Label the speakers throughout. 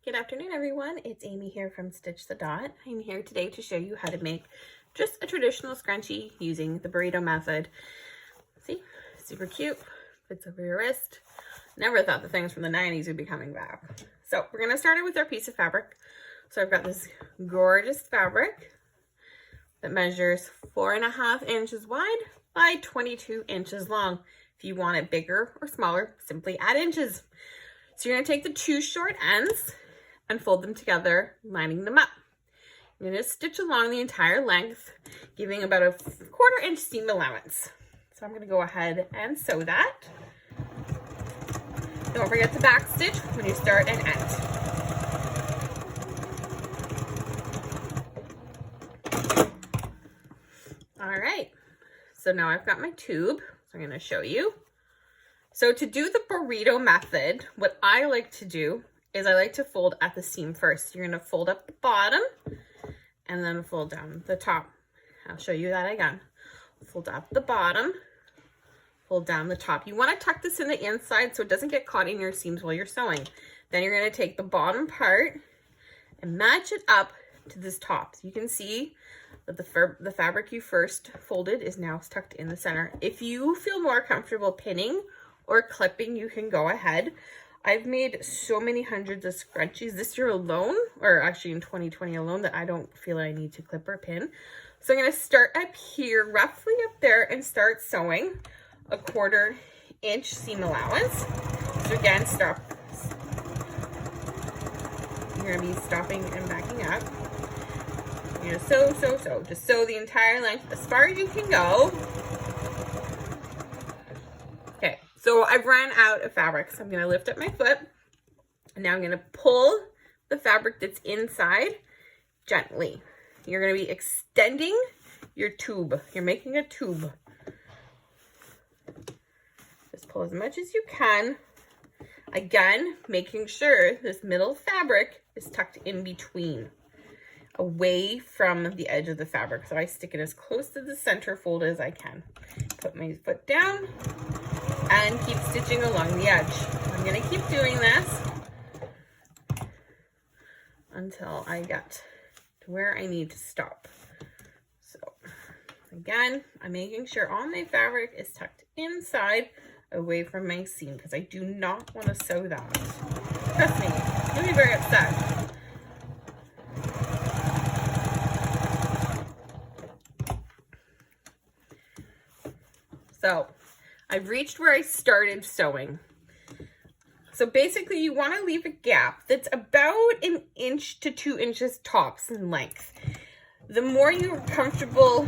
Speaker 1: Good afternoon, everyone. It's Amy here from Stitch the Dot. I'm here today to show you how to make just a traditional scrunchie using the burrito method. See, super cute, fits over your wrist. Never thought the things from the 90s would be coming back. So we're gonna start it with our piece of fabric. So I've got this gorgeous fabric that measures 4.5 inches wide by 22 inches long. If you want it bigger or smaller, simply add inches. So you're gonna take the two short ends and fold them together, lining them up. You're gonna stitch along the entire length, giving about a 1/4 inch seam allowance. So I'm gonna go ahead and sew that. Don't forget to back stitch when you start and end. All right, so now I've got my tube, so I'm gonna show you. So to do the burrito method, what I like to do is I like to fold at the seam first. You're gonna fold up the bottom and then fold down the top. I'll show you that again. Fold up the bottom, fold down the top. You wanna tuck this in the inside so it doesn't get caught in your seams while you're sewing. Then you're gonna take the bottom part and match it up to this top. So you can see that the fabric you first folded is now tucked in the center. If you feel more comfortable pinning or clipping, you can go ahead. I've made so many hundreds of scrunchies this year alone, or actually in 2020 alone, that I don't feel I need to clip or pin. So I'm gonna start up here, roughly up there, and start sewing a 1/4 inch seam allowance. So again, stop. You're gonna be stopping and backing up. You're gonna sew. Just sew the entire length as far as you can go. Okay, so I've run out of fabric, so I'm gonna lift up my foot, and now I'm gonna pull the fabric that's inside gently. You're gonna be extending your tube. You're making a tube. Just pull as much as you can. Again, making sure this middle fabric is tucked in between, away from the edge of the fabric. So I stick it as close to the center fold as I can. Put my foot down and keep stitching along the edge. I'm gonna keep doing this until I get to where I need to stop. So again, I'm making sure all my fabric is tucked inside, away from my seam, because I do not want to sew that. Trust me, you'll be very upset. So I've reached where I started sewing. So basically you want to leave a gap that's about 1 inch to 2 inches tops in length. The more you're comfortable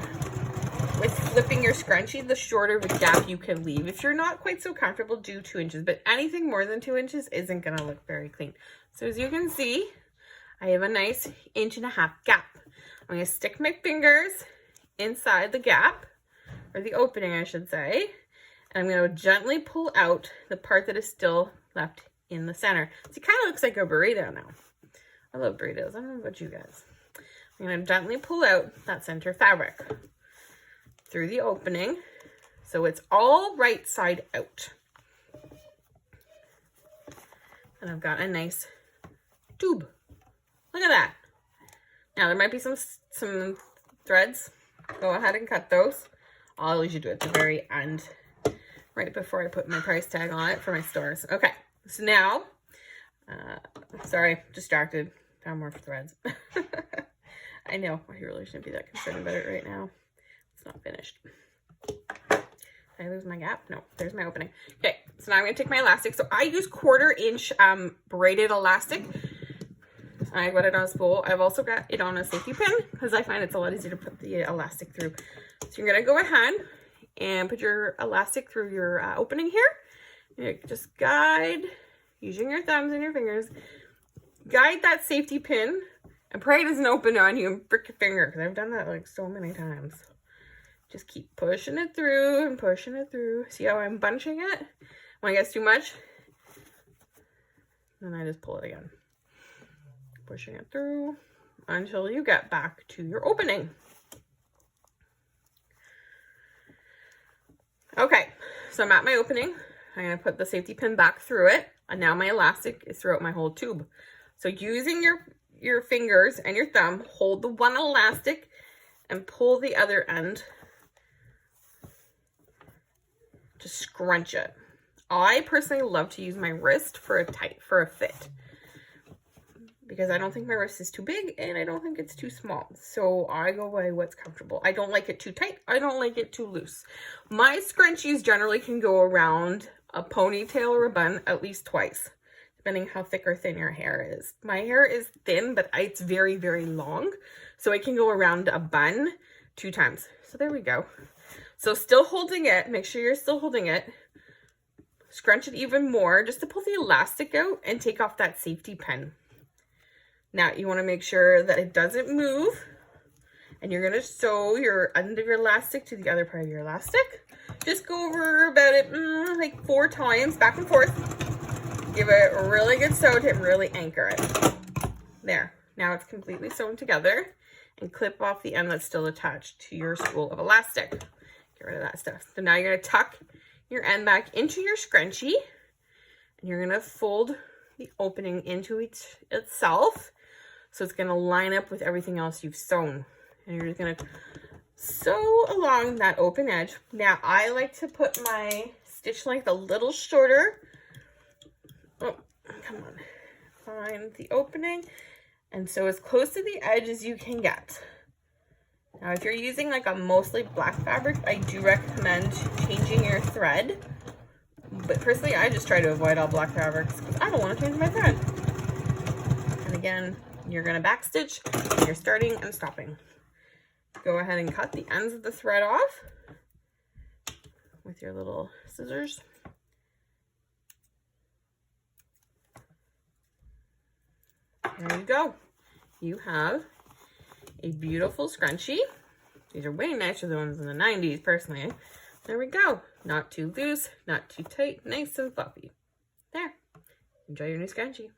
Speaker 1: with flipping your scrunchie, the shorter of a gap you can leave. If you're not quite so comfortable, do 2 inches, but anything more than 2 inches isn't going to look very clean. So as you can see, I have a nice 1.5 inch gap. I'm going to stick my fingers inside the gap, or the opening, I should say. And I'm going to gently pull out the part that is still left in the center. So it kind of looks like a burrito now. I love burritos. I don't know about you guys. I'm going to gently pull out that center fabric through the opening, so it's all right side out. And I've got a nice tube. Look at that. Now there might be some threads. Go ahead and cut those. I'll usually do it at the very end, right before I put my price tag on it for my stores. Okay, so now, sorry, distracted, found more threads. I know, I really shouldn't be that concerned about it right now. It's not finished. Did I lose my gap? No, there's my opening. Okay, so now I'm gonna take my elastic. So I use 1/4 inch braided elastic. I got it on a spool. I've also got it on a safety pin because I find it's a lot easier to put the elastic through. So you're gonna go ahead and put your elastic through your opening here. You just guide, using your thumbs and your fingers, guide that safety pin and pray it doesn't open on you and prick your finger, because I've done that like so many times. Just keep pushing it through and pushing it through. See how I'm bunching it? When it gets too much, then I just pull it again. Pushing it through until you get back to your opening. Okay, so I'm at my opening. I'm gonna put the safety pin back through it, and now my elastic is throughout my whole tube. So using your fingers and your thumb, hold the one elastic and pull the other end to scrunch it. I personally love to use my wrist for a fit, because I don't think my wrist is too big and I don't think it's too small. So I go by what's comfortable. I don't like it too tight. I don't like it too loose. My scrunchies generally can go around a ponytail or a bun at least twice, depending how thick or thin your hair is. My hair is thin, but it's very, very long. So it can go around a bun 2 times. So there we go. So still holding it, make sure you're still holding it. Scrunch it even more just to pull the elastic out and take off that safety pin. Now you want to make sure that it doesn't move, and you're going to sew your end of your elastic to the other part of your elastic. Just go over about it like 4 times, back and forth. Give it a really good sew to really anchor it. There. Now it's completely sewn together, and clip off the end that's still attached to your spool of elastic. Get rid of that stuff. So now you're going to tuck your end back into your scrunchie, and you're going to fold the opening into itself. So it's going to line up with everything else you've sewn. And you're just going to sew along that open edge. Now, I like to put my stitch length a little shorter. Oh, come on. Find the opening. And so as close to the edge as you can get. Now, if you're using like a mostly black fabric, I do recommend changing your thread. But personally, I just try to avoid all black fabrics because I don't want to change my thread. And again, you're going to backstitch, and you're starting and stopping. Go ahead and cut the ends of the thread off with your little scissors. There you go. You have a beautiful scrunchie. These are way nicer than the ones in the 90s, personally. There we go. Not too loose, not too tight, nice and fluffy. There. Enjoy your new scrunchie.